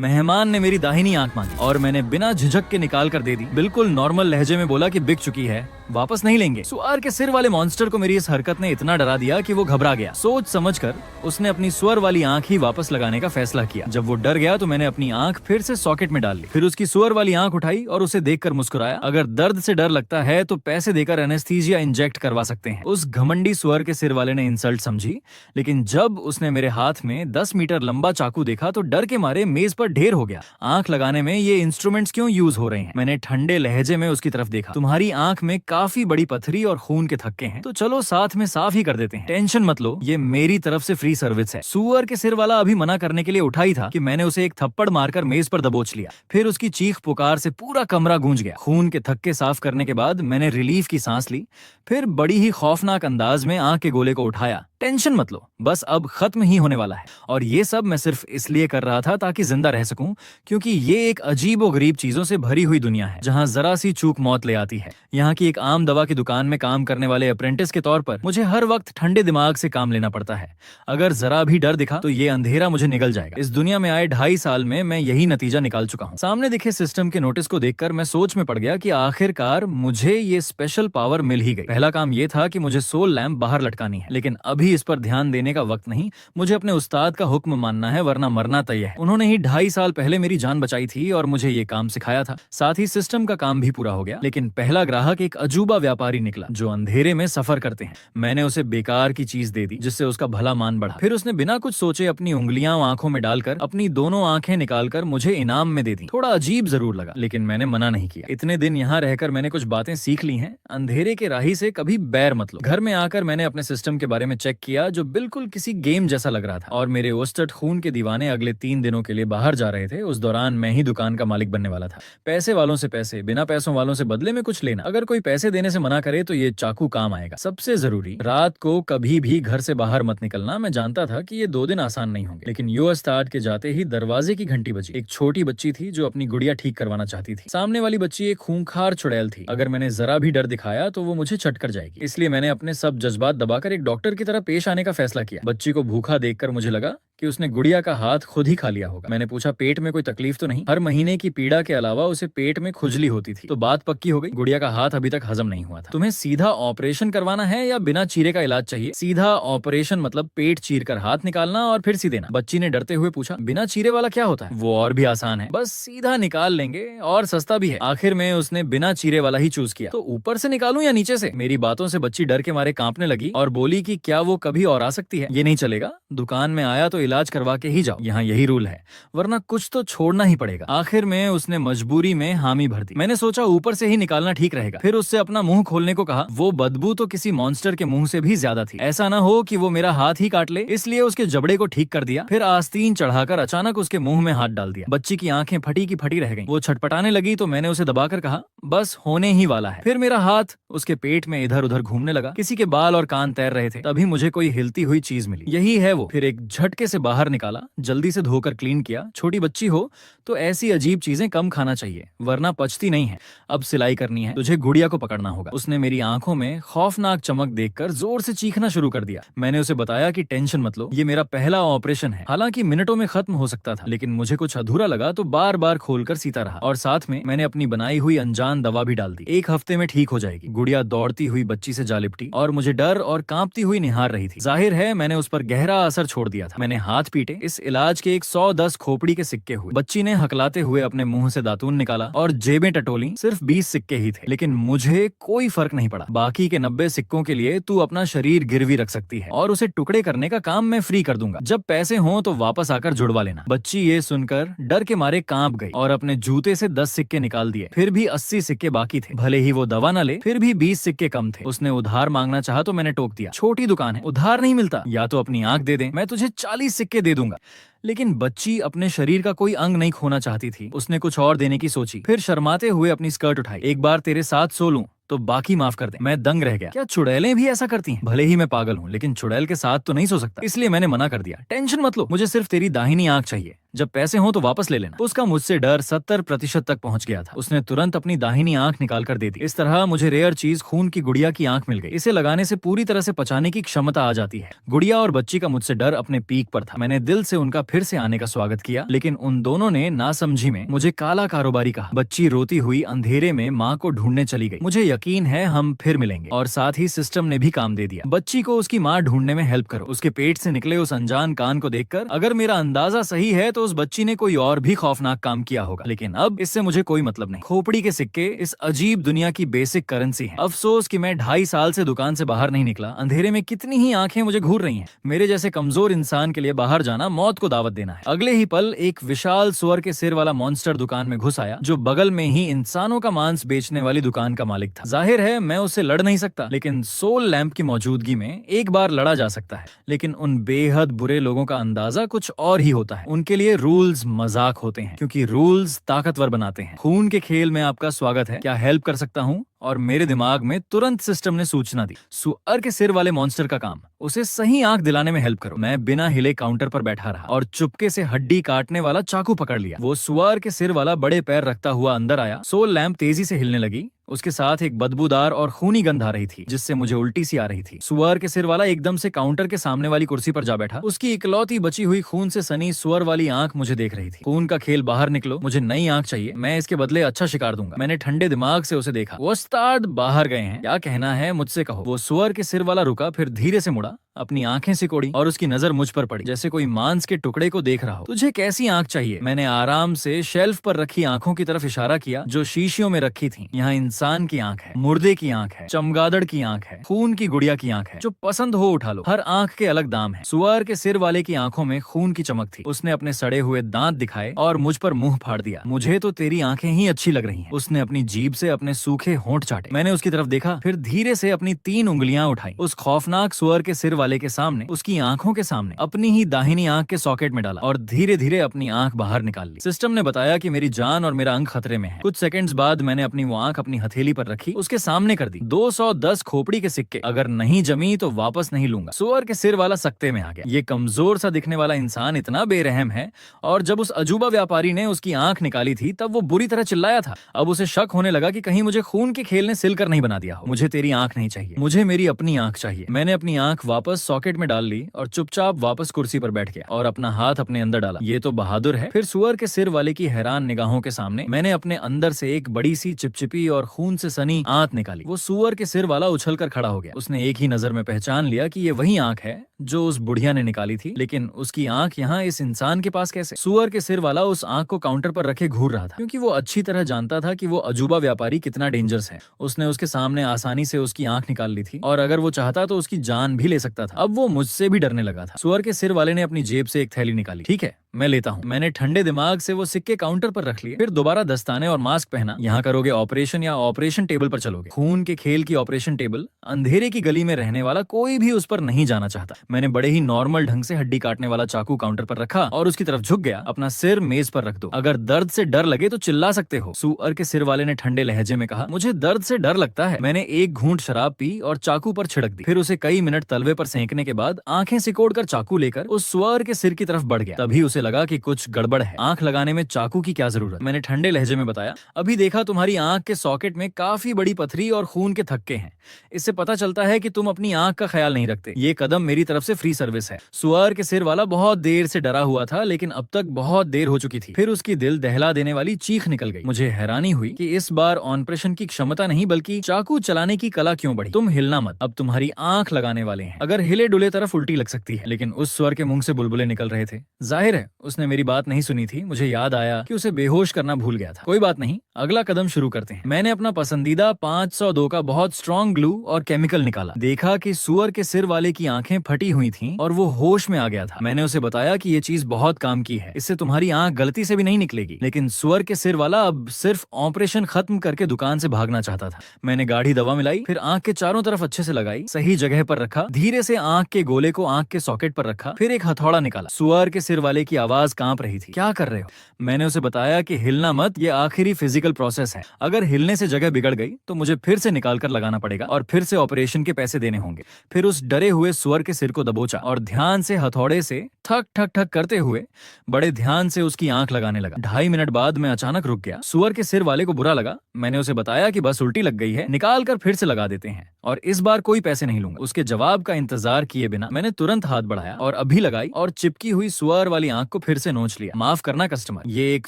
मेहमान ने मेरी दाहिनी आंख मांगी और मैंने बिना झिझक के निकाल कर दे दी। बिल्कुल नॉर्मल लहजे में बोला कि बिक चुकी है, वापस नहीं लेंगे। सुअर के सिर वाले मॉन्स्टर को मेरी इस हरकत ने इतना डरा दिया कि वो घबरा गया। सोच समझकर उसने अपनी सुअर वाली आंख ही वापस लगाने का फैसला किया। जब वो डर गया तो मैंने अपनी आंख फिर से सॉकेट में डाल ली। फिर उसकी सुअर वाली आंख उठाई और उसे देखकर मुस्कुराया। अगर दर्द से डर लगता है तो पैसे देकर एनेस्थीसिया इंजेक्ट करवा सकते हैं। उस घमंडी सुअर के सिर वाले ने इंसल्ट समझी, लेकिन जब उसने मेरे हाथ में 10 मीटर लंबा चाकू देखा तो डर के मारे मेज पर ढेर हो गया। आंख लगाने में ये इंस्ट्रूमेंट्स क्यों यूज हो रहे हैं? मैंने ठंडे लहजे में उसकी तरफ देखा। तुम्हारी आंख में काफी बड़ी पथरी और खून के थक्के हैं, तो चलो साथ में साफ ही कर देते हैं। टेंशन मत लो, ये मेरी तरफ से फ्री सर्विस है। सुअर के सिर वाला अभी मना करने के लिए उठा ही था कि मैंने उसे एक थप्पड़ मारकर मेज पर दबोच लिया। फिर उसकी चीख पुकार से पूरा कमरा गूंज गया। खून के थक्के साफ करने के बाद मैंने रिलीफ की सांस ली। फिर बड़ी ही खौफनाक अंदाज में आंख के गोले को उठाया। टेंशन मत लो, बस अब खत्म ही होने वाला है। और ये सब मैं सिर्फ इसलिए कर रहा था ताकि जिंदा रह सकूं, क्योंकि ये एक अजीब और गरीब चीजों से भरी हुई दुनिया है जहां जरा सी चूक मौत ले आती है। यहाँ की एक आम दवा की दुकान में काम करने वाले अप्रेंटिस के तौर पर मुझे हर वक्त ठंडे दिमाग से काम लेना पड़ता है। अगर जरा भी डर दिखा तो ये अंधेरा मुझे निगल जाएगा। इस दुनिया में आए 2.5 साल में मैं यही नतीजा निकाल चुका हूँ। सामने दिखे सिस्टम के नोटिस को देखकर मैं सोच में पड़ गया कि आखिरकार मुझे ये स्पेशल पावर मिल ही गई। पहला काम ये था कि मुझे सोल लैंप बाहर लटकानी है, लेकिन अभी इस पर ध्यान देने का वक्त नहीं। मुझे अपने उस्ताद का हुक्म मानना है, वरना मरना तय है। उन्होंने ही 2.5 साल पहले मेरी जान बचाई थी और मुझे ये काम सिखाया था। साथ ही सिस्टम का काम भी पूरा हो गया। लेकिन पहला ग्राहक एक अजूबा व्यापारी निकला जो अंधेरे में सफर करते हैं। मैंने उसे बेकार की चीज दे दी जिससे उसका भला मान बढ़ा। फिर उसने बिना कुछ सोचे अपनी उंगलियां आंखों में डालकर अपनी दोनों आंखें निकालकर मुझे इनाम में दे दी। थोड़ा अजीब जरूर लगा, लेकिन मैंने मना नहीं किया। इतने दिन यहाँ रहकर मैंने कुछ बातें सीख ली हैं। अंधेरे के राही से कभी बैर मत लो। घर में आकर मैंने अपने सिस्टम के बारे में चेक किया, जो बिल्कुल किसी गेम जैसा लग रहा था। और मेरे ओस्टट खून के दीवाने अगले 3 दिनों के लिए बाहर जा रहे थे। उस दौरान मैं ही दुकान का मालिक बनने वाला था। पैसे वालों से पैसे, बिना पैसों वालों से बदले में कुछ लेना। अगर कोई पैसे देने से मना करे तो ये चाकू काम आएगा। सबसे जरूरी, रात को कभी भी घर से बाहर मत निकलना। मैं जानता था कि ये 2 दिन आसान नहीं होंगे, लेकिन यूएस स्टार्ट के जाते ही दरवाजे की घंटी बजी। एक छोटी बच्ची थी जो अपनी गुड़िया ठीक करवाना चाहती थी। सामने वाली बच्ची एक खूंखार चुड़ैल थी। अगर मैंने जरा भी डर दिखाया तो वो मुझे चट कर जाएगी। इसलिए मैंने अपने सब जज्बात दबाकर एक डॉक्टर की तरह पेश आने का फैसला किया। बच्ची को भूखा देखकर मुझे लगा कि उसने गुड़िया का हाथ खुद ही खा लिया होगा। मैंने पूछा, पेट में कोई तकलीफ तो नहीं? हर महीने की पीड़ा के अलावा उसे पेट में खुजली होती थी। तो बात पक्की हो गई, गुड़िया का हाथ अभी तक हजम नहीं हुआ था। तुम्हें सीधा ऑपरेशन करवाना है या बिना चीरे का इलाज चाहिए? सीधा ऑपरेशन मतलब पेट चीर कर हाथ निकालना और फिर सी देना। बच्ची ने डरते हुए पूछा, बिना चीरे वाला क्या होता है? वो और भी आसान है, बस सीधा निकाल लेंगे और सस्ता भी है। आखिर में उसने बिना चीरे वाला ही चूज किया। तो ऊपर से निकालूं या नीचे से? मेरी बातों से बच्ची डर के मारे कांपने लगी और बोली कि क्या वो कभी और आ सकती है? ये नहीं चलेगा, दुकान में आया तो इलाज करवा के ही जाओ, यहाँ यही रूल है, वरना कुछ तो छोड़ना ही पड़ेगा। आखिर में उसने मजबूरी में हामी भर दी। मैंने सोचा ऊपर से ही निकालना ठीक रहेगा। फिर उससे अपना मुंह खोलने को कहा। वो बदबू तो किसी मॉन्स्टर के मुंह से भी ज्यादा थी। ऐसा ना हो कि वो मेरा हाथ ही काट ले, इसलिए उसके जबड़े को ठीक कर दिया। फिर आस्तीन चढ़ाकर अचानक उसके मुंह में हाथ डाल दिया। बच्ची की आंखें फटी की फटी रह गईं। वो छटपटाने लगी तो मैंने उसे दबाकर कहा, बस होने ही वाला है। फिर मेरा हाथ उसके पेट में इधर उधर घूमने लगा। किसी के बाल और कान तैर रहे थे। तभी मुझे कोई हिलती हुई चीज मिली। यही है वो। फिर एक झटके से बाहर निकाला, जल्दी से धोकर क्लीन किया। छोटी बच्ची हो तो ऐसी अजीब चीजें कम खाना चाहिए, वरना पचती नहीं है। अब सिलाई करनी है, तुझे गुड़िया को पकड़ना होगा। उसने मेरी आंखों में खौफनाक चमक देखकर जोर से चीखना शुरू कर दिया। मैंने उसे बताया कि टेंशन मत लो, ये मेरा पहला ऑपरेशन है। हालांकि मिनटों में खत्म हो सकता था, लेकिन मुझे कुछ अधूरा लगा तो बार बार खोलकर सीता रहा। और साथ में मैंने अपनी बनाई हुई अनजान दवा भी डाल दी। 1 हफ्ते में ठीक हो जाएगी। गुड़िया दौड़ती हुई बच्ची से जा लिपटी और मुझे डर और कांपती हुई निहार रही थी। जाहिर है मैंने उस पर गहरा असर छोड़ दिया था। मैंने हाथ पीटे। इस इलाज के 110 खोपड़ी के सिक्के हुए। बच्ची ने हकलाते हुए अपने मुंह से दातून निकाला और जेबें टटोली। सिर्फ 20 सिक्के ही थे, लेकिन मुझे कोई फर्क नहीं पड़ा। बाकी के 90 सिक्कों के लिए तू अपना शरीर गिरवी रख सकती है और उसे टुकड़े करने का काम मैं फ्री कर दूंगा। जब पैसे हों तो वापस आकर जुड़वा लेना। बच्ची ये सुनकर डर के मारे कांप गई और अपने जूते से 10 सिक्के निकाल दिए। फिर भी 80 सिक्के बाकी थे। भले ही वो दवा न ले, फिर भी 20 सिक्के कम थे। उसने उधार मांगना चाहा तो मैंने टोक दिया, छोटी दुकान है, उधार नहीं मिलता। या तो अपनी आंख दे दे, मैं तुझे 40 सिक्के दे दूंगा। लेकिन बच्ची अपने शरीर का कोई अंग नहीं खोना चाहती थी। उसने कुछ और देने की सोची। फिर शर्माते हुए अपनी स्कर्ट उठाई। एक बार तेरे साथ सो लूं तो बाकी माफ कर दे। मैं दंग रह गया। क्या चुड़ैलें भी ऐसा करती हैं? भले ही मैं पागल हूँ, लेकिन चुड़ैल के साथ तो नहीं सो सकता, इसलिए मैंने मना कर दिया। टेंशन मत लो, मुझे सिर्फ तेरी दाहिनी आंख चाहिए। जब पैसे हो तो वापस ले लेना। उसका मुझसे डर 70% तक पहुंच गया था। उसने तुरंत अपनी दाहिनी आंख निकाल कर दे दी। इस तरह मुझे रेयर चीज खून की गुड़िया की आंख मिल गई। इसे लगाने से पूरी तरह से पचाने की क्षमता आ जाती है। गुड़िया और बच्ची का मुझसे डर अपने पीक पर था। मैंने दिल से उनका फिर से आने का स्वागत किया, लेकिन उन दोनों ने नासमझी में मुझे काला कारोबारी कहा। बच्ची रोती हुई अंधेरे में माँ को ढूंढने चली गई। मुझे यकीन है हम फिर मिलेंगे, और साथ ही सिस्टम ने भी काम दे दिया। बच्ची को उसकी माँ ढूंढने में हेल्प करो। उसके पेट से निकले उस अनजान कान को देखकर अगर मेरा अंदाजा सही है तो उस बच्ची ने कोई और भी खौफनाक काम किया होगा, लेकिन अब इससे मुझे कोई मतलब नहीं। खोपड़ी के सिक्के इस अजीब दुनिया की बेसिक करेंसी है। अफसोस कि मैं 2.5 साल से दुकान से बाहर नहीं निकला। अंधेरे में कितनी ही आंखें मुझे घूर रही हैं। मेरे जैसे कमजोर इंसान के लिए बाहर जाना मौत को दावत देना है। अगले ही पल एक विशाल सुअर के सिर वाला मॉन्स्टर दुकान में घुस आया, जो बगल में ही इंसानों का मांस बेचने वाली दुकान का मालिक था। जाहिर है मैं उससे लड़ नहीं सकता, लेकिन सोल लैंप की मौजूदगी में एक बार लड़ा जा सकता है। लेकिन उन बेहद बुरे लोगों का अंदाजा कुछ और ही होता है। उनके लिए रूल्स मजाक होते हैं, क्योंकि रूल्स ताकतवर बनाते हैं। खून के खेल में आपका स्वागत है, क्या हेल्प कर सकता हूँ? और मेरे दिमाग में तुरंत सिस्टम ने सूचना दी, सुअर के सिर वाले मॉन्स्टर का काम, उसे सही आंख दिलाने में हेल्प करो। मैं बिना हिले काउंटर पर बैठा रहा और चुपके से हड्डी काटने वाला चाकू पकड़ लिया। वो सुअर के सिर वाला बड़े पैर रखता हुआ अंदर आया। सोल लैंप तेजी से हिलने लगी। उसके साथ एक बदबूदार और खूनी गंध आ रही थी, जिससे मुझे उल्टी सी आ रही थी। सुअर के सिर वाला एकदम से काउंटर के सामने वाली कुर्सी पर जा बैठा। उसकी इकलौती बची हुई खून से सनी सुअर वाली आंख मुझे देख रही थी। खून का खेल बाहर निकलो, मुझे नई आंख चाहिए। मैं इसके बदले अच्छा शिकार दूंगा। मैंने ठंडे दिमाग से उसे देखा। वो उस्ताद बाहर गए हैं, क्या कहना है मुझसे कहो। वो सुअर के सिर वाला रुका, फिर धीरे से मुड़ा, अपनी आंखें सिकोड़ी और उसकी नजर मुझ पर पड़ी, जैसे कोई मांस के टुकड़े को देख रहा हो। तुझे कैसी आंख चाहिए? मैंने आराम से शेल्फ पर रखी आंखों की तरफ इशारा किया, जो शीशियों में रखी थी। यहाँ इंसान की आंख है, मुर्दे की आंख है, चमगादड़ की आंख है, खून की गुड़िया की आंख है। जो पसंद हो उठा लो। हर आंख के अलग दाम है। सुअर के सिर वाले की आंखों में खून की चमक थी। उसने अपने सड़े हुए दांत दिखाए और मुझ पर मुंह फाड़ दिया। मुझे तो तेरी आंखें ही अच्छी लग रही हैं। उसने अपनी जीभ से अपने सूखे होंठ चाटे। मैंने उसकी तरफ देखा, फिर धीरे से अपनी 3 उंगलियां उठाई। उस खौफनाक सुअर के सिर वाले के सामने, उसकी आंखों के सामने अपनी ही दाहिनी आंख के सॉकेट में डाला और धीरे धीरे अपनी आंख बाहर निकाल ली। सिस्टम ने बताया कि मेरी जान और मेरा अंग खतरे में है। कुछ सेकंड्स बाद मैंने अपनी वो आंख अपनी हथेली पर रखी, उसके सामने कर दी। 210 खोपड़ी के सिक्के, अगर नहीं जमी तो वापस नहीं लूंगा। सुअर के सिर वाला सख्ते में आ गया। ये कमजोर सा दिखने वाला इंसान इतना बेरहम है, और जब उस अजूबा व्यापारी ने उसकी आंख निकाली थी तब वो बुरी तरह चिल्लाया था। अब उसे शक होने लगा कि कहीं मुझे खून के खेल ने सिलकर नहीं बना दिया हो। मुझे तेरी आंख नहीं चाहिए, मुझे मेरी अपनी आंख चाहिए। मैंने अपनी आंख वापस सॉकेट में डाल ली और चुपचाप वापस कुर्सी पर बैठ गया और अपना हाथ अपने अंदर डाला। ये तो बहादुर है। फिर सुअर के सिर वाले की हैरान निगाहों के सामने मैंने अपने अंदर से एक बड़ी सी चिपचिपी और खून से सनी आंख निकाली। वो सुअर के सिर वाला उछलकर खड़ा हो गया। उसने एक ही नजर में पहचान लिया कि ये वही आंख है जो उस बुढ़िया ने निकाली थी, लेकिन उसकी आंख यहाँ इस इंसान के पास कैसे? सुअर के सिर वाला उस आंख को काउंटर पर रखे घूर रहा था, क्योंकि वो अच्छी तरह जानता था कि वो अजूबा व्यापारी कितना डेंजरस है। उसने उसके सामने आसानी से उसकी आंख निकाल ली थी, और अगर वो चाहता तो उसकी जान भी ले सकता था। अब वो मुझसे भी डरने लगा था। सुअर के सिर वाले ने अपनी जेब से एक थैली निकाली। ठीक है, मैं लेता हूँ। मैंने ठंडे दिमाग से वो सिक्के काउंटर पर रख लिए, फिर दोबारा दस्ताने और मास्क पहना। यहाँ करोगे ऑपरेशन या ऑपरेशन टेबल पर चलोगे? खून के खेल की ऑपरेशन टेबल। अंधेरे की गली में रहने वाला कोई भी उस पर नहीं जाना चाहता। मैंने बड़े ही नॉर्मल ढंग से हड्डी काटने वाला चाकू काउंटर पर रखा और उसकी तरफ झुक गया। अपना सिर मेज पर रख दो, अगर दर्द से डर लगे तो चिल्ला सकते हो। सुअर के सिर वाले ने ठंडे लहजे में कहा। मुझे दर्द से डर लगता है। मैंने एक घूंट शराब पी और चाकू पर छिड़क दी, फिर उसे कई मिनट तलवे पर सेंकने के बाद आंखें सिकोड़ कर चाकू लेकर उस सुअर के सिर की तरफ बढ़ गया। तभी उसे लगा कि कुछ गड़बड़ है। आंख लगाने में चाकू की क्या जरूरत? मैंने ठंडे लहजे में बताया। अभी देखा तुम्हारी आंख के सॉकेट में काफी बड़ी पथरी और खून के थक्के हैं। इससे पता चलता है कि तुम अपनी आंख का ख्याल नहीं रखते। ये कदम मेरी तरफ से फ्री सर्विस है। सुअर के सिर वाला बहुत देर से डरा हुआ था, लेकिन अब तक बहुत देर हो चुकी थी। फिर उसकी दिल दहला देने वाली चीख निकल गई। मुझे हैरानी हुई कि इस बार ऑपरेशन की क्षमता नहीं बल्कि चाकू चलाने की कला क्यों बढ़ी। तुम हिलना मत, अब तुम्हारी आंख लगाने वाले हैं। अगर हिले डुले तरफ उल्टी लग सकती है। लेकिन उस स्वर के मुंह से बुलबुले निकल रहे थे। जाहिर है उसने मेरी बात नहीं सुनी थी। मुझे याद आया कि उसे बेहोश करना भूल गया था। कोई बात नहीं, अगला कदम शुरू करते हैं। मैंने अपना पसंदीदा 502 का बहुत स्ट्रॉन्ग ग्लू और केमिकल निकाला। देखा कि सुअर के सिर वाले की आंखें फटी हुई थीं और वो होश में आ गया था। मैंने उसे बताया कि ये चीज बहुत काम की है, इससे तुम्हारी आंख गलती से भी नहीं निकलेगी। लेकिन सुअर के सिर वाला अब सिर्फ ऑपरेशन खत्म करके दुकान से भागना चाहता था। मैंने गाढ़ी दवा मिलाई, फिर आंख के चारों तरफ अच्छे से लगाई, सही जगह पर रखा, धीरे से आंख के गोले को आंख के सॉकेट पर रखा, फिर एक हथौड़ा निकाला। सुअर के सिर वाले की आवाज कांप रही थी। क्या कर रहे हो? मैंने उसे बताया कि हिलना मत, ये आखिरी फिजिकल प्रोसेस है। अगर हिलने से जगह बिगड़ गई तो मुझे फिर से निकाल कर लगाना पड़ेगा और फिर से ऑपरेशन के पैसे देने होंगे। फिर उस डरे हुए सुअर के सिर को दबोचा और ध्यान से हथौड़े से ठक ठक ठक करते हुए बड़े ध्यान से उसकी आंख लगाने लगा। 2.5 मिनट बाद मैं अचानक रुक गया। सुअर के सिर वाले को बुरा लगा। मैंने उसे बताया कि बस उल्टी लग गई है, निकाल कर फिर से लगा देते हैं और इस बार कोई पैसे नहीं लूंगा। उसके जवाब का इंतजार किए बिना मैंने तुरंत हाथ बढ़ाया और अभी लगाई और चिपकी हुई सुअर वाली आंख को फिर से नोच लिया। माफ करना कस्टमर, ये एक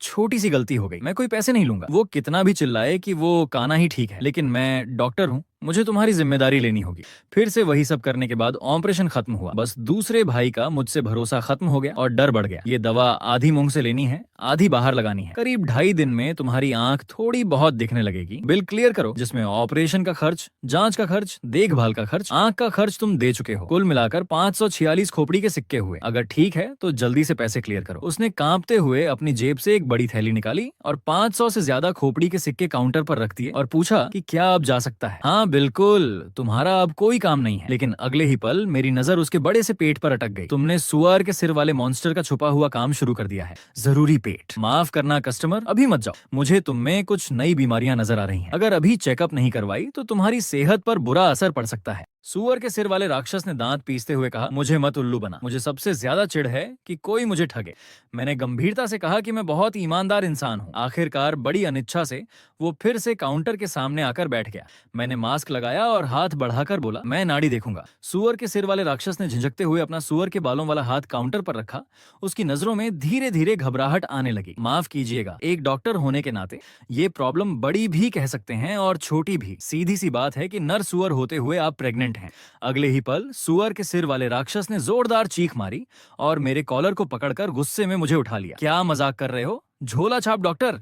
छोटी सी गलती हो गई, मैं कोई पैसे नहीं लूंगा। वो कितना भी चिल्लाए कि वो काना ही ठीक है, लेकिन मैं डॉक्टर हूँ, मुझे तुम्हारी जिम्मेदारी लेनी होगी। फिर से वही सब करने के बाद ऑपरेशन खत्म हुआ। बस दूसरे भाई का मुझसे भरोसा खत्म हो गया और डर बढ़ गया। ये दवा आधी मुंह से लेनी है, आधी बाहर लगानी है। करीब 2.5 दिन में तुम्हारी आंख थोड़ी बहुत दिखने लगेगी। बिल क्लियर करो, जिसमें ऑपरेशन का खर्च, जांच का खर्च, देखभाल का खर्च, आंख का खर्च तुम दे चुके हो। कुल मिलाकर 546 खोपड़ी के सिक्के हुए। अगर ठीक है तो जल्दी से पैसे क्लियर करो। उसने कांपते हुए अपनी जेब से एक बड़ी थैली निकाली और 500 से ज्यादा खोपड़ी के सिक्के काउंटर पर रख दिए और पूछा कि क्या अब जा सकता है। हाँ बिल्कुल, तुम्हारा अब कोई काम नहीं है। लेकिन अगले ही पल मेरी नजर उसके बड़े से पेट पर अटक गई। तुमने सुअर के सिर वाले मॉन्स्टर का छुपा हुआ काम शुरू कर दिया है, जरूरी पेट। माफ करना कस्टमर, अभी मत जाओ, मुझे तुम में कुछ नई बीमारियां नजर आ रही हैं। अगर अभी चेकअप नहीं करवाई तो तुम्हारी सेहत पर बुरा असर पड़ सकता है। सुअर के सिर वाले राक्षस ने दांत पीसते हुए कहा, मुझे मत उल्लू बना, मुझे सबसे ज्यादा चिढ़ है कि कोई मुझे ठगे। मैंने गंभीरता से कहा कि मैं बहुत ईमानदार इंसान हूँ। आखिरकार बड़ी अनिच्छा से वो फिर से काउंटर के सामने आकर बैठ गया। मैंने मास्क लगाया और हाथ बढ़ाकर बोला, मैं नाड़ी देखूंगा। सुअर के सिर वाले राक्षस ने झिझकते हुए अपना सुअर के बालों वाला हाथ काउंटर पर रखा। उसकी नजरों में धीरे धीरे घबराहट आने लगी। माफ कीजिएगा, एक डॉक्टर होने के नाते ये प्रॉब्लम बड़ी भी कह सकते हैं और छोटी भी। सीधी सी बात है कि नर सुअर होते हुए आप प्रेग्नेंट हैं। अगले ही पल सुअर के सिर वाले राक्षस ने जोरदार चीख मारी और मेरे कॉलर को पकड़कर गुस्से में मुझे उठा लिया। क्या मजाक कर रहे हो, झोला छाप डॉक्टर?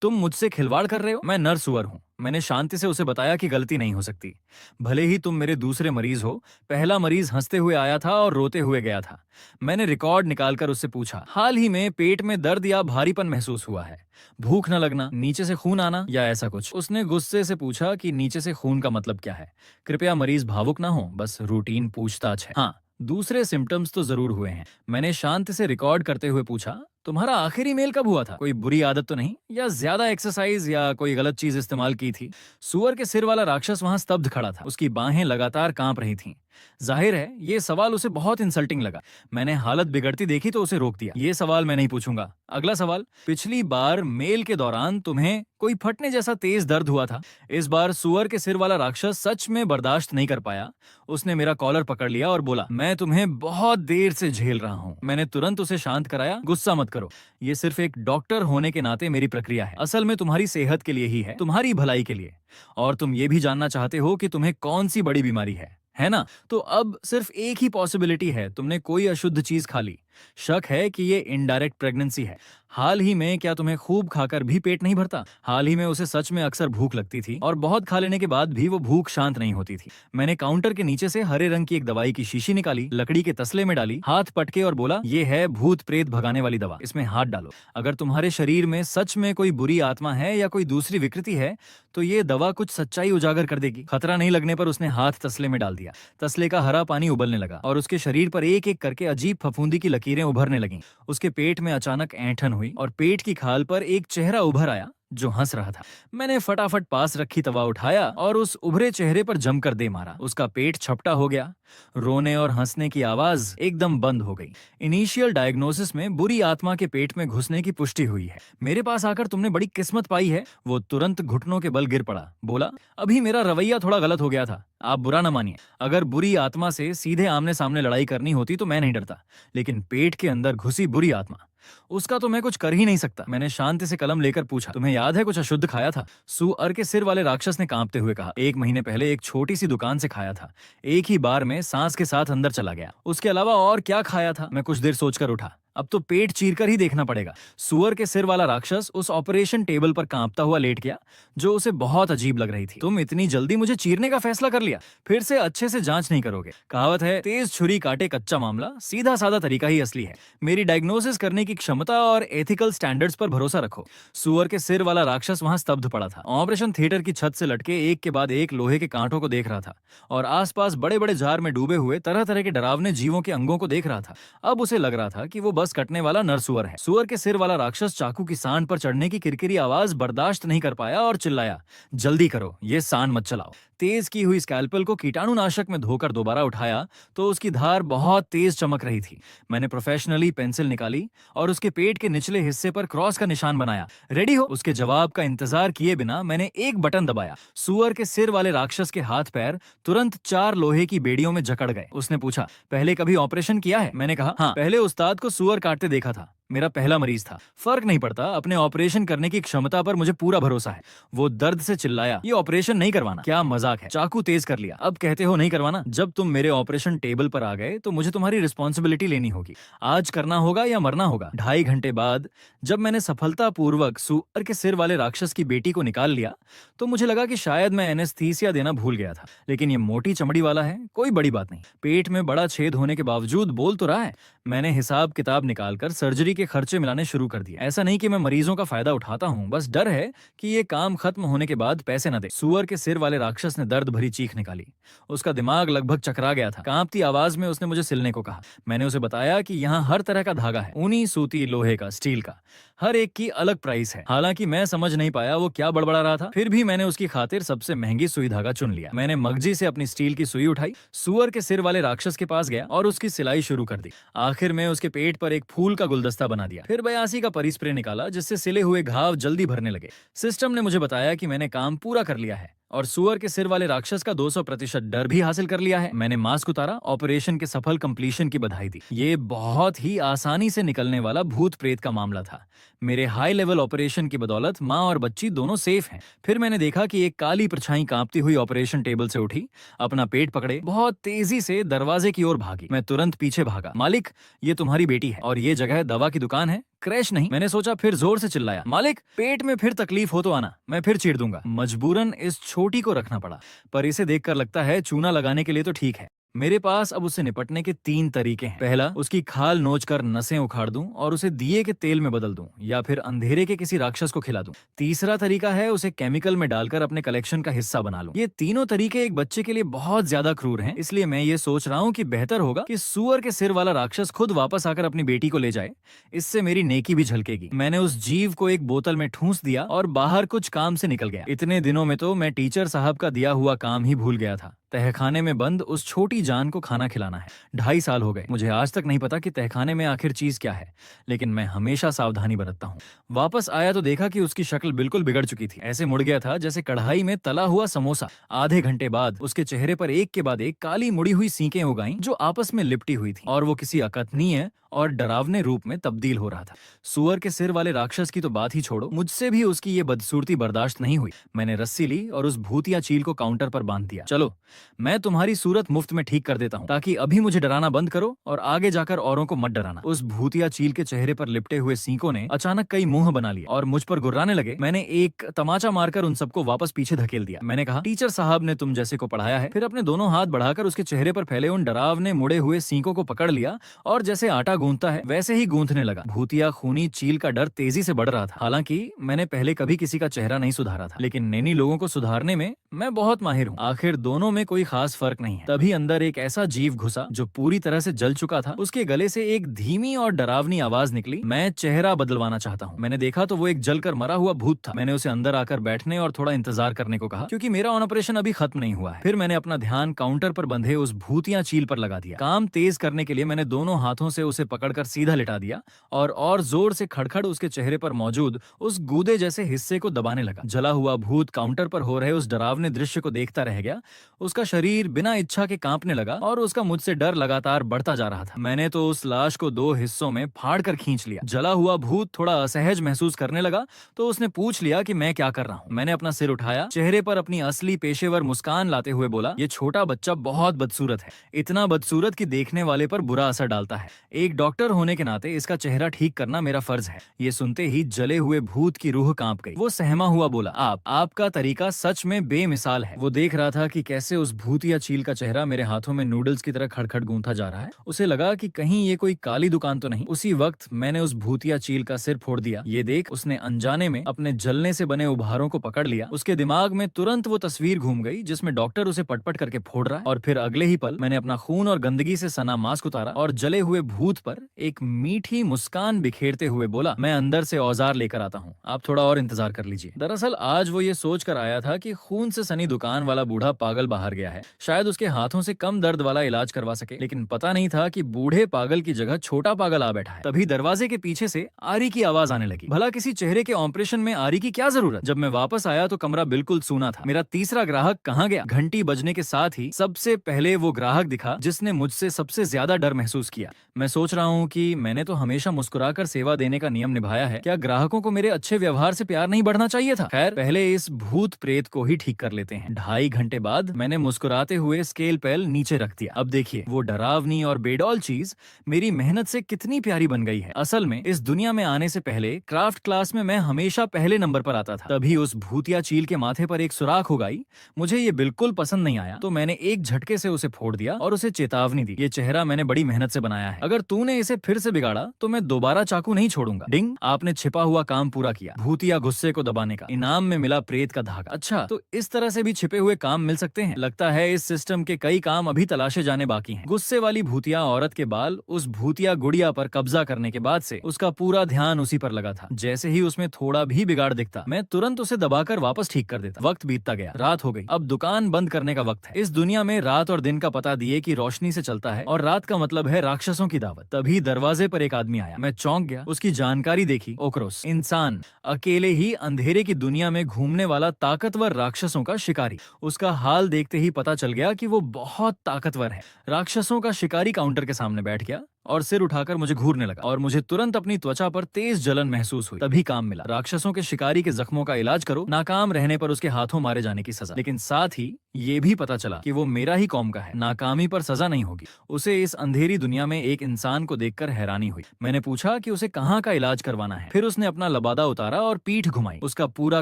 तुम मुझसे खिलवाड़ कर रहे हो? मैं नर सुअर हूं। मैंने शांति से उसे बताया कि गलती नहीं हो सकती। भले ही तुम मेरे दूसरे मरीज हो, पहला मरीज हंसते हुए आया था और रोते हुए गया था। मैंने रिकॉर्ड निकालकर उससे पूछा, हाल ही में पेट में दर्द या भारीपन महसूस हुआ है? भूख न लगना, नीचे से खून आना या ऐसा कुछ? उसने गुस्से से पूछा कि नीचे से खून का मतलब क्या है? कृपया मरीज भावुक ना हो, बस रूटीन पूछताछ है। हाँ, दूसरे सिम्टम्स तो जरूर हुए हैं। मैंने शांत से रिकॉर्ड करते हुए पूछा, तुम्हारा आखिरी मेल कब हुआ था? कोई बुरी आदत तो नहीं, या ज्यादा एक्सरसाइज या कोई गलत चीज इस्तेमाल की थी? सुअर के सिर वाला राक्षस वहां स्तब्ध खड़ा था। उसकी बाहें लगातार कांप रही थीं। जाहिर है ये सवाल उसे बहुत इंसल्टिंग लगा। मैंने हालत बिगड़ती देखी तो उसे रोक दिया। ये सवाल मैं नहीं पूछूंगा। अगला सवाल, पिछली बार मेल के दौरान तुम्हें कोई फटने जैसा तेज दर्द हुआ था? इस बार सुअर के सिर वाला राक्षस सच में बर्दाश्त नहीं कर पाया। उसने मेरा कॉलर पकड़ लिया और बोला, मैं तुम्हें बहुत देर से झेल रहा हूँ। मैंने तुरंत उसे शांत कराया, गुस्सा मत करो, ये सिर्फ एक डॉक्टर होने के नाते मेरी प्रक्रिया है। असल में तुम्हारी सेहत के लिए ही है, तुम्हारी भलाई के लिए। और तुम ये भी जानना चाहते हो कि तुम्हें कौन सी बड़ी बीमारी है ना? तो अब सिर्फ एक ही पॉसिबिलिटी है, तुमने कोई अशुद्ध चीज खा ली। शक है कि ये इनडायरेक्ट प्रेगनेंसी है। हाल ही में क्या तुम्हें खूब खाकर भी पेट नहीं भरता? हाल ही में उसे सच में अक्सर भूख लगती थी और बहुत खा लेने के बाद भी वो भूख शांत नहीं होती थी। मैंने काउंटर के नीचे से हरे रंग की एक दवाई की शीशी निकाली, लकड़ी के तसले में डाली, हाथ पटके और बोला, ये है भूत प्रेत भगाने वाली दवा, इसमें हाथ डालो। अगर तुम्हारे शरीर में सच में कोई बुरी आत्मा है या कोई दूसरी विकृति है तो ये दवा कुछ सच्चाई उजागर कर देगी। खतरा नहीं लगने पर उसने हाथ तसले में डाल दिया। तसले का हरा पानी उबलने लगा और उसके शरीर पर एक एक करके अजीब फफूंदी की लकीरें उभरने लगीं। उसके पेट में अचानक ऐंठन हुई और पेट की खाल पर एक चेहरा उभर आया जो हंस रहा था। मैंने फटाफट पास रखी तवा उठाया और उस उभरे चेहरे पर जमकर दे मारा। उसका पेट छपटा हो गया। रोने और हंसने की आवाज एकदम बंद हो गई। इनिशियल डायग्नोसिस में बुरी आत्मा के पेट में घुसने की पुष्टि हुई है। मेरे पास आकर तुमने बड़ी किस्मत पाई है। वो तुरंत घुटनों के बल गिर पड़ा, बोला, अभी मेरा रवैया थोड़ा गलत हो गया था, आप बुरा न मानिए। अगर बुरी आत्मा से सीधे आमने सामने लड़ाई करनी होती तो मैं नहीं डरता, लेकिन पेट के अंदर घुसी बुरी आत्मा, उसका तो मैं कुछ कर ही नहीं सकता। मैंने शांति से कलम लेकर पूछा, तुम्हें याद है कुछ अशुद्ध खाया था? सुअर के सिर वाले राक्षस ने कांपते हुए कहा, 1 महीने पहले एक छोटी सी दुकान से खाया था। एक ही बार में सांस के साथ अंदर चला गया। उसके अलावा और क्या खाया था? मैं कुछ देर सोचकर उठा, अब तो पेट चीरकर ही देखना पड़ेगा। सुअर के सिर वाला राक्षस उस ऑपरेशन टेबल पर कांपता हुआ लेट गया, जो उसे बहुत अजीब लग रही थी। तुम इतनी जल्दी मुझे चीरने का फैसला कर लिया? फिर से अच्छे से जांच नहीं करोगे? कहावत है, तेज छुरी काटे कच्चा मामला, सीधा साधा तरीका ही असली है। मेरी डायग्नोसिस करने की क्षमता और एथिकल स्टैंडर्ड्स पर भरोसा रखो। सुअर के सिर वाला राक्षस वहां स्तब्ध पड़ा था। ऑपरेशन थिएटर की छत से लटके एक के बाद एक लोहे के कांटों को देख रहा था और आसपास बड़े बड़े जार में डूबे हुए तरह तरह के डरावने जीवों के अंगों को देख रहा था। अब उसे लग रहा था कि वो बस कटने वाला नर सुअर है। सुअर के सिर वाला राक्षस चाकू की सांड पर चढ़ने की किरकिरी आवाज बर्दाश्त नहीं कर पाया और चिल्लाया, जल्दी करो, ये सांड मत चलाओ। तेज की हुई स्कैल्पल को कीटाणुनाशक में धोकर दोबारा उठाया तो उसकी धार बहुत तेज चमक रही थी। मैंने प्रोफेशनली पेंसिल निकाली और उसके पेट के निचले हिस्से पर क्रॉस का निशान बनाया। रेडी हो? उसके जवाब का इंतजार किए बिना मैंने एक बटन दबाया। सुअर के सिर वाले राक्षस के हाथ पैर तुरंत 4 लोहे की बेड़ियों में जकड़ गए। उसने पूछा, पहले कभी ऑपरेशन किया है? मैंने कहा, हाँ, पहले उस्ताद को सुअर काटते देखा था, मेरा पहला मरीज था। फर्क नहीं पड़ता, अपने ऑपरेशन करने की क्षमता पर मुझे पूरा भरोसा है। वो दर्द से चिल्लाया, ये ऑपरेशन नहीं करवाना। क्या मजाक है? चाकू तेज कर लिया। अब कहते हो नहीं करवाना? जब तुम मेरे ऑपरेशन टेबल पर आ गए तो मुझे तुम्हारी रिस्पॉन्सिबिलिटी लेनी होगी। आज करना होगा या मरना होगा। 2.5 घंटे बाद जब मैंने सफलतापूर्वक सुअर के सिर वाले राक्षस की बेटी को निकाल लिया तो मुझे लगा कि शायद मैं एनेस्थीसिया देना भूल गया था। लेकिन ये मोटी चमड़ी वाला है, कोई बड़ी बात नहीं। पेट में बड़ा छेद होने के बावजूद बोल तो रहा है। मैंने हिसाब किताब निकालकर सर्जरी के खर्चे मिलाने शुरू कर दिए। ऐसा नहीं कि मैं मरीजों का फायदा उठाता हूँ, बस डर है कि ये काम खत्म होने के बाद पैसे न दे। सुअर के सिर वाले राक्षस ने दर्द भरी चीख निकाली। उसका दिमाग लगभग चकरा गया था। कांपती आवाज में उसने मुझे सिलने को कहा। मैंने उसे बताया कि यहाँ हर तरह का धागा है, ऊनी, सूती, लोहे का, स्टील का, हर एक की अलग प्राइस है। हालांकि मैं समझ नहीं पाया वो क्या बड़बड़ा रहा था, फिर भी मैंने उसकी खातिर सबसे महंगी सुई धागा चुन लिया। मैंने मगजी से अपनी स्टील की सुई उठाई, सुअर के सिर वाले राक्षस के पास गया और उसकी सिलाई शुरू कर दी। आखिर में उसके पेट पर एक फूल का गुलदस्ता बना दिया। फिर 82 का परिस्प्रे निकाला जिससे सिले हुए घाव जल्दी भरने लगे। सिस्टम ने मुझे बताया कि मैंने काम पूरा कर लिया है और सुअर के सिर वाले राक्षस का 200% डर भी हासिल कर लिया है। मैंने मास्क उतारा, ऑपरेशन के सफल कंप्लीशन की बधाई दी। ये बहुत ही आसानी से निकलने वाला भूत प्रेत का मामला था। मेरे हाई लेवल ऑपरेशन की बदौलत माँ और बच्ची दोनों सेफ हैं। फिर मैंने देखा कि एक काली परछाई कांपती हुई ऑपरेशन टेबल से उठी, अपना पेट पकड़े बहुत तेजी से दरवाजे की ओर भागी। मैं तुरंत पीछे भागा। मालिक, ये तुम्हारी बेटी है और ये जगह दवा की दुकान है, क्रैश नहीं। मैंने सोचा, फिर जोर से चिल्लाया, मालिक, पेट में फिर तकलीफ हो तो आना, मैं फिर चीर दूंगा। मजबूरन इस छोटी को रखना पड़ा, पर इसे देखकर लगता है चूना लगाने के लिए तो ठीक है। मेरे पास अब उससे निपटने के 3 तरीके हैं। पहला, उसकी खाल नोचकर नसें उखाड़ दूं और उसे दिए के तेल में बदल दूं, या फिर अंधेरे के किसी राक्षस को खिला दूं। तीसरा तरीका है उसे केमिकल में डालकर अपने कलेक्शन का हिस्सा बना लूं। ये तीनों तरीके एक बच्चे के लिए बहुत ज्यादा क्रूर हैं, इसलिए मैं ये सोच रहा हूँ कि बेहतर होगा कि सुअर के सिर वाला राक्षस खुद वापस आकर अपनी बेटी को ले जाए। इससे मेरी नेकी भी झलकेगी। मैंने उस जीव को एक बोतल में ठूंस दिया और बाहर कुछ काम से निकल गया। इतने दिनों में तो मैं टीचर साहब का दिया हुआ काम ही भूल गया था। तहखाने में बंद उस छोटी जान को खाना खिलाना है। 2.5 साल हो गए, मुझे आज तक नहीं पता कि तहखाने में आखिर चीज क्या है, लेकिन मैं हमेशा सावधानी बरतता हूँ। वापस आया तो देखा कि उसकी शक्ल बिल्कुल बिगड़ चुकी थी। ऐसे मुड़ गया था जैसे कढ़ाई में तला हुआ समोसा। आधे घंटे बाद उसके चेहरे पर एक के बाद एक काली मुड़ी हुई सीकें उगाई जो आपस में लिपटी हुई थी, और वो किसी अकथनीय और डरावने रूप में तब्दील हो रहा था। सुअर के सिर वाले राक्षस की तो बात ही छोड़ो, मुझसे भी उसकी ये बदसूरती बर्दाश्त नहीं हुई। मैंने रस्सी ली और उस भूतिया चील को काउंटर पर बांध दिया। चलो, मैं तुम्हारी सूरत मुफ्त में ठीक कर देता हूँ, ताकि अभी मुझे डराना बंद करो और आगे जाकर औरों को मत डराना। उस भूतिया चील के चेहरे पर लिपटे हुए सीकों ने अचानक कई मुंह बना लिए और मुझ पर गुर्राने लगे। मैंने एक तमाचा मारकर उन सबको वापस पीछे धकेल दिया। मैंने कहा, टीचर साहब ने तुम जैसे को पढ़ाया है। फिर अपने दोनों हाथ बढ़ाकर उसके चेहरे पर फैले उन डरावने मुड़े हुए सीकों को पकड़ लिया और जैसे आटा गूंथता है वैसे ही गूंथने लगा। भूतिया खूनी चील का डर तेजी से बढ़ रहा था। हालांकि मैंने पहले कभी किसी का चेहरा नहीं सुधारा था, लेकिन नैनी लोगों को सुधारने में मैं बहुत माहिर हूँ। आखिर दोनों में कोई खास फर्क नहीं है। तभी अंदर एक ऐसा जीव घुसा जो पूरी तरह से जल चुका था। उसके गले से एक धीमी और डरावनी आवाज निकली, मैं चेहरा बदलवाना चाहता हूँ। मैंने देखा तो वो एक जलकर मरा हुआ भूत था। मैंने उसे अंदर आकर बैठने और थोड़ा इंतजार करने को कहा, क्योंकि मेरा ऑपरेशन अभी खत्म नहीं हुआ है। फिर मैंने अपना ध्यान काउंटर पर बंधे उस भूतिया चील पर लगा दिया। काम तेज करने के लिए मैंने दोनों हाथों से उसे पकड़कर सीधा लिटा दिया और जोर से खड़खड़ उसके चेहरे पर मौजूद उस गूदे जैसे हिस्से को दबाने लगा। जला हुआ भूत काउंटर पर हो रहे उस डरावने दृश्य को देखता रह गया। उसका शरीर बिना इच्छा के कांपने लगा और उसका मुझसे डर लगातार बढ़ता जा रहा था। मैंने तो उस लाश को 2 हिस्सों में फाड़ कर खींच लिया। जला हुआ भूत थोड़ा असहज महसूस करने लगा तो उसने पूछ लिया कि मैं क्या कर रहा हूँ। मैंने अपना सिर उठाया, चेहरे पर अपनी असली पेशेवर मुस्कान लाते हुए बोला, ये छोटा बच्चा बहुत बदसूरत है, इतना बदसूरत कि देखने वाले पर बुरा असर डालता है। एक डॉक्टर होने के नाते इसका चेहरा ठीक करना मेरा फर्ज है। ये सुनते ही जले हुए भूत की रूह कांप गई। वो सहमा हुआ बोला, आपका तरीका सच में बेमिसाल है। वो देख रहा था कि कैसे उस भूतिया चील का चेहरा मेरे हाथों में नूडल्स की तरह खड़खड़ गूंथा जा रहा है। उसे लगा कि कहीं ये कोई काली दुकान तो नहीं। उसी वक्त मैंने उस भूतिया चील का सिर फोड़ दिया। ये देख उसने अनजाने में अपने जलने से बने उभारों को पकड़ लिया। उसके दिमाग में तुरंत वो तस्वीर घूम गई जिसमें डॉक्टर उसे पटपट करके फोड़ रहा है, और फिर अगले ही पल मैंने अपना खून और गंदगी से सना मास्क उतारा और जले हुए भूत पर एक मीठी मुस्कान बिखेरते हुए बोला, मैं अंदर से औजार लेकर आता हूँ, आप थोड़ा और इंतजार कर लीजिए। दरअसल आज वो ये सोच कर आया था कि खून से सनी दुकान वाला बूढ़ा पागल बाहर गया है, शायद उसके हाथों से कम दर्द वाला इलाज करवा सके। लेकिन पता नहीं था कि बूढ़े पागल की जगह छोटा पागल आ बैठा है। तभी दरवाजे के पीछे से आरी की आवाज आने लगी। भला किसी चेहरे के ऑपरेशन में आरी की क्या जरूरत? जब मैं वापस आया तो कमरा बिल्कुल सूना था। मेरा तीसरा ग्राहक कहाँ गया? घंटी बजने के साथ ही सबसे पहले वो ग्राहक दिखा जिसने मुझसे सबसे ज्यादा डर महसूस किया। मैं सोच रहा हूँ कि मैंने तो हमेशा मुस्कुराकर सेवा देने का नियम निभाया है, क्या ग्राहकों को मेरे अच्छे व्यवहार से प्यार नहीं बढ़ना चाहिए था? खैर, पहले इस भूत प्रेत को ही ठीक कर लेते हैं। 2.5 घंटे बाद मैंने मुस्कुराते हुए स्केल पेल नीचे रख दिया। अब देखिए वो डरावनी और बेडौल चीज मेरी मेहनत से कितनी प्यारी बन गई है। असल में इस दुनिया में आने से पहले क्राफ्ट क्लास में मैं हमेशा पहले नंबर पर आता था। तभी उस भूतिया चील के माथे पर एक सुराख हो गई। मुझे ये बिल्कुल पसंद नहीं आया, तो मैंने एक झटके से उसे फोड़ दिया और उसे चेतावनी दी, ये चेहरा मैंने बड़ी मेहनत से बनाया है, अगर तूने इसे फिर से बिगाड़ा तो मैं दोबारा चाकू नहीं छोड़ूंगा। डिंग, आपने छिपा हुआ काम पूरा किया। भूतिया गुस्से को दबाने का इनाम में मिला प्रेत का धागा। अच्छा, तो इस तरह से भी छिपे हुए काम मिल सकते हैं। लगता है इस सिस्टम के कई काम अभी तलाशे जाने बाकी हैं। गुस्से वाली भूतिया औरत के बाल उस भूतिया गुड़िया पर कब्जा करने के बाद से उसका पूरा ध्यान उसी पर लगा था। जैसे ही उसमें थोड़ा भी बिगाड़ दिखता, मैं तुरंत उसे दबाकर वापस ठीक कर देता। वक्त बीतता गया, रात हो गई। अब दुकान बंद करने का वक्त है। इस दुनिया में रात और दिन का पता दिए कि रोशनी से चलता है, और रात का मतलब है राक्षसों की दावत। तभी दरवाजे पर एक आदमी आया। मैं चौंक गया। उसकी जानकारी देखी, ओक्रोस इंसान, अकेले ही अंधेरे की दुनिया में घूमने वाला ताकतवर राक्षसों का शिकारी। उसका हाल देखते ही पता चल गया कि वो बहुत ताकतवर है। राक्षसों का शिकारी काउंटर के सामने बैठ गया और सिर उठाकर मुझे घूरने लगा, और मुझे तुरंत अपनी त्वचा पर तेज जलन महसूस हुई। तभी काम मिला। राक्षसों के शिकारी के जख्मों का इलाज करो, नाकाम रहने पर उसके हाथों मारे जाने की सजा। लेकिन साथ ही ये भी पता चला कि वो मेरा ही कौम का है, नाकामी पर सजा नहीं होगी। उसे इस अंधेरी दुनिया में एक इंसान को देखकर हैरानी हुई। मैंने पूछा कि उसे कहाँ का इलाज करवाना है। फिर उसने अपना लबादा उतारा और पीठ घुमाई। उसका पूरा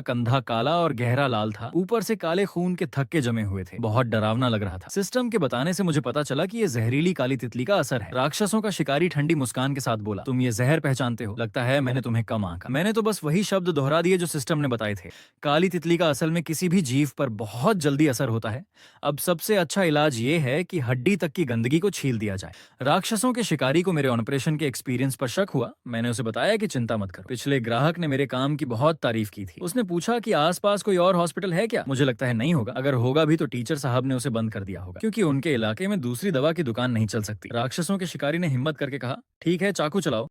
कंधा काला और गहरा लाल था, ऊपर से काले खून के थक्के जमे हुए थे। बहुत डरावना लग रहा था। सिस्टम के बताने से मुझे पता चला कि ये जहरीली काली तितली का असर है। राक्षसों का शिकारी ठंडी मुस्कान के साथ बोला, तुम ये जहर पहचानते हो? लगता है मैंने तुम्हें कम आंका। मैंने तो बस वही शब्द दोहरा दिए जो सिस्टम ने बताए थे। काली तितली का असल में किसी भी जीव पर बहुत जल्दी असर होता है। अब सबसे अच्छा इलाज ये है कि हड्डी तक की गंदगी को छील दिया जाए। राक्षसों के शिकारी को मेरे ऑपरेशन के एक्सपीरियंस पर शक हुआ। मैंने उसे बताया कि चिंता मत करो। पिछले ग्राहक ने मेरे काम की बहुत तारीफ की थी। उसने पूछा कि आसपास कोई और हॉस्पिटल है क्या? मुझे लगता है नहीं होगा। अगर होगा भी तो टीचर साहब ने उसे बंद कर दिया होगा, क्योंकि उनके इलाके में दूसरी दवा की दुकान नहीं चल सकती। राक्षसों के शिकारी ने हिम्मत करके कहा, ठीक है, चाकू चलाओ।